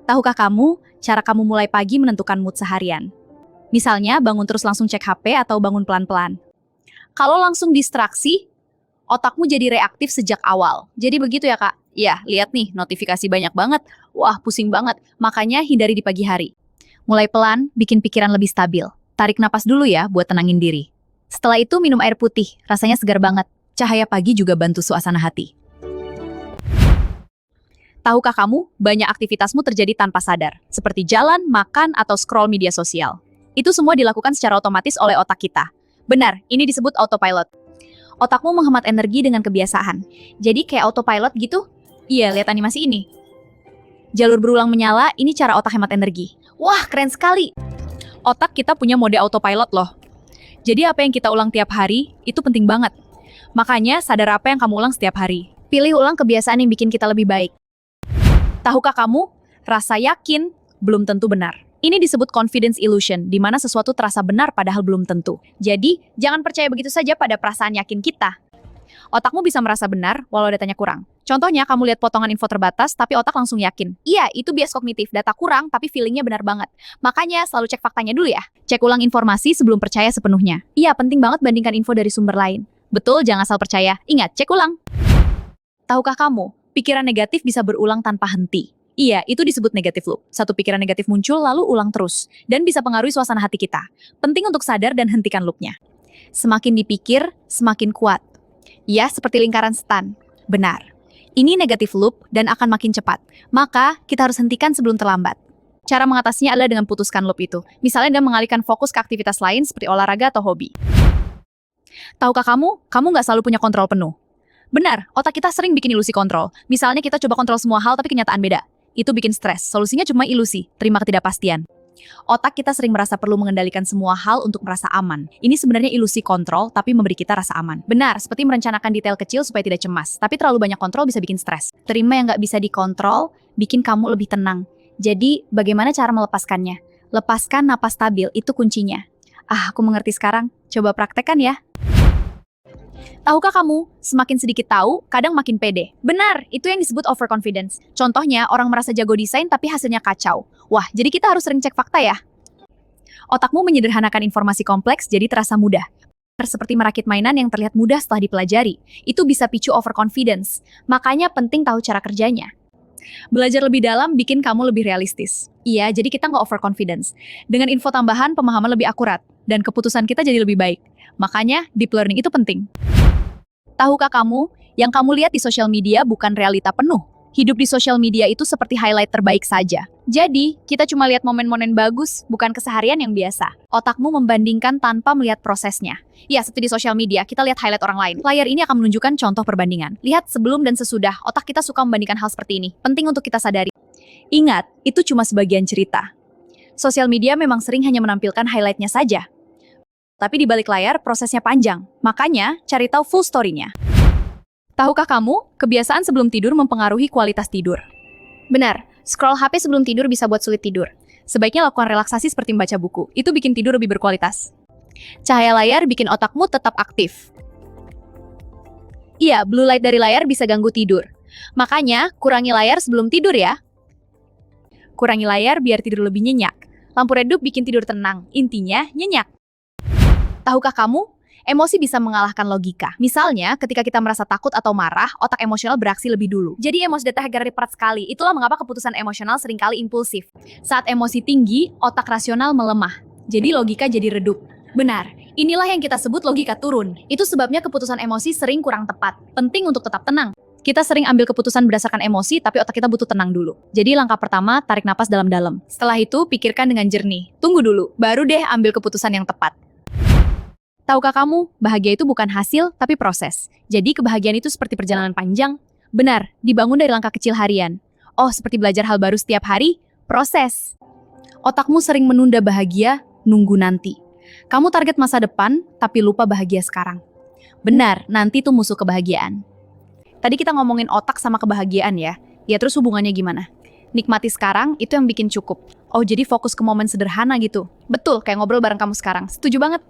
Tahukah kamu, cara kamu mulai pagi menentukan mood seharian? Misalnya, bangun terus langsung cek HP atau bangun pelan-pelan. Kalau langsung distraksi, otakmu jadi reaktif sejak awal. Jadi begitu ya, Kak? Ya, lihat nih, notifikasi banyak banget. Wah, pusing banget. Makanya hindari di pagi hari. Mulai pelan, bikin pikiran lebih stabil. Tarik napas dulu ya buat tenangin diri. Setelah itu minum air putih, rasanya segar banget. Cahaya pagi juga bantu suasana hati. Tahukah kamu, banyak aktivitasmu terjadi tanpa sadar, seperti jalan, makan, atau scroll media sosial. Itu semua dilakukan secara otomatis oleh otak kita. Benar, ini disebut autopilot. Otakmu menghemat energi dengan kebiasaan. Jadi kayak autopilot gitu? Iya, lihat animasi ini. Jalur berulang menyala, ini cara otak hemat energi. Wah, keren sekali! Otak kita punya mode autopilot loh. Jadi apa yang kita ulang tiap hari, itu penting banget. Makanya, sadar apa yang kamu ulang setiap hari. Pilih ulang kebiasaan yang bikin kita lebih baik. Tahukah kamu, rasa yakin belum tentu benar. Ini disebut confidence illusion, di mana sesuatu terasa benar padahal belum tentu. Jadi, jangan percaya begitu saja pada perasaan yakin kita. Otakmu bisa merasa benar, walau datanya kurang. Contohnya, kamu lihat potongan info terbatas, tapi otak langsung yakin. Iya, itu bias kognitif, data kurang, tapi feelingnya benar banget. Makanya, selalu cek faktanya dulu ya. Cek ulang informasi sebelum percaya sepenuhnya. Iya, penting banget bandingkan info dari sumber lain. Betul, jangan asal percaya. Ingat, cek ulang. Tahukah kamu, pikiran negatif bisa berulang tanpa henti. Iya, itu disebut negative loop. Satu pikiran negatif muncul, lalu ulang terus. Dan bisa pengaruhi suasana hati kita. Penting untuk sadar dan hentikan loopnya. Semakin dipikir, semakin kuat. Ya, seperti lingkaran setan. Benar. Ini negative loop dan akan makin cepat. Maka, kita harus hentikan sebelum terlambat. Cara mengatasinya adalah dengan putuskan loop itu. Misalnya dengan mengalihkan fokus ke aktivitas lain seperti olahraga atau hobi. Tahukah kamu nggak selalu punya kontrol penuh. Benar, otak kita sering bikin ilusi kontrol. Misalnya kita coba kontrol semua hal tapi kenyataan beda. Itu bikin stres. Solusinya cuma ilusi, terima ketidakpastian. Otak kita sering merasa perlu mengendalikan semua hal untuk merasa aman. Ini sebenarnya ilusi kontrol, tapi memberi kita rasa aman. Benar, seperti merencanakan detail kecil supaya tidak cemas. Tapi terlalu banyak kontrol bisa bikin stres. Terima yang nggak bisa dikontrol, bikin kamu lebih tenang. Jadi, bagaimana cara melepaskannya? Lepaskan napas stabil, itu kuncinya. Aku mengerti sekarang. Coba praktekkan ya. Tahukah kamu, semakin sedikit tahu, kadang makin pede. Benar, itu yang disebut overconfidence. Contohnya, orang merasa jago desain tapi hasilnya kacau. Wah, jadi kita harus sering cek fakta ya. Otakmu menyederhanakan informasi kompleks jadi terasa mudah. Seperti merakit mainan yang terlihat mudah setelah dipelajari. Itu bisa picu overconfidence. Makanya penting tahu cara kerjanya. Belajar lebih dalam bikin kamu lebih realistis. Iya, jadi kita nggak overconfidence. Dengan info tambahan, pemahaman lebih akurat. Dan keputusan kita jadi lebih baik. Makanya, deep learning itu penting. Tahukah kamu, yang kamu lihat di sosial media bukan realita penuh. Hidup di sosial media itu seperti highlight terbaik saja. Jadi, kita cuma lihat momen-momen bagus, bukan keseharian yang biasa. Otakmu membandingkan tanpa melihat prosesnya. Ya, seperti di sosial media, kita lihat highlight orang lain. Layar ini akan menunjukkan contoh perbandingan. Lihat sebelum dan sesudah, otak kita suka membandingkan hal seperti ini. Penting untuk kita sadari. Ingat, itu cuma sebagian cerita. Sosial media memang sering hanya menampilkan highlight-nya saja. Tapi di balik layar, prosesnya panjang. Makanya, cari tahu full story-nya. Tahukah kamu, kebiasaan sebelum tidur mempengaruhi kualitas tidur? Benar, scroll HP sebelum tidur bisa buat sulit tidur. Sebaiknya lakukan relaksasi seperti membaca buku. Itu bikin tidur lebih berkualitas. Cahaya layar bikin otakmu tetap aktif. Iya, blue light dari layar bisa ganggu tidur. Makanya, kurangi layar sebelum tidur ya. Kurangi layar biar tidur lebih nyenyak. Lampu redup bikin tidur tenang. Intinya, nyenyak. Tahukah kamu, emosi bisa mengalahkan logika. Misalnya, ketika kita merasa takut atau marah, otak emosional beraksi lebih dulu. Jadi emosi data cepat sekali. Itulah mengapa keputusan emosional seringkali impulsif. Saat emosi tinggi, otak rasional melemah. Jadi logika jadi redup. Benar, inilah yang kita sebut logika turun. Itu sebabnya keputusan emosi sering kurang tepat. Penting untuk tetap tenang. Kita sering ambil keputusan berdasarkan emosi, tapi otak kita butuh tenang dulu. Jadi langkah pertama, tarik napas dalam-dalam. Setelah itu, pikirkan dengan jernih. Tunggu dulu, baru deh ambil keputusan yang tepat. Tahukah kamu, bahagia itu bukan hasil, tapi proses. Jadi kebahagiaan itu seperti perjalanan panjang. Benar, dibangun dari langkah kecil harian. Oh, seperti belajar hal baru setiap hari? Proses. Otakmu sering menunda bahagia, nunggu nanti. Kamu target masa depan, tapi lupa bahagia sekarang. Benar, nanti itu musuh kebahagiaan. Tadi kita ngomongin otak sama kebahagiaan ya. Ya terus hubungannya gimana? Nikmati sekarang, itu yang bikin cukup. Oh, jadi fokus ke momen sederhana gitu. Betul, kayak ngobrol bareng kamu sekarang. Setuju banget.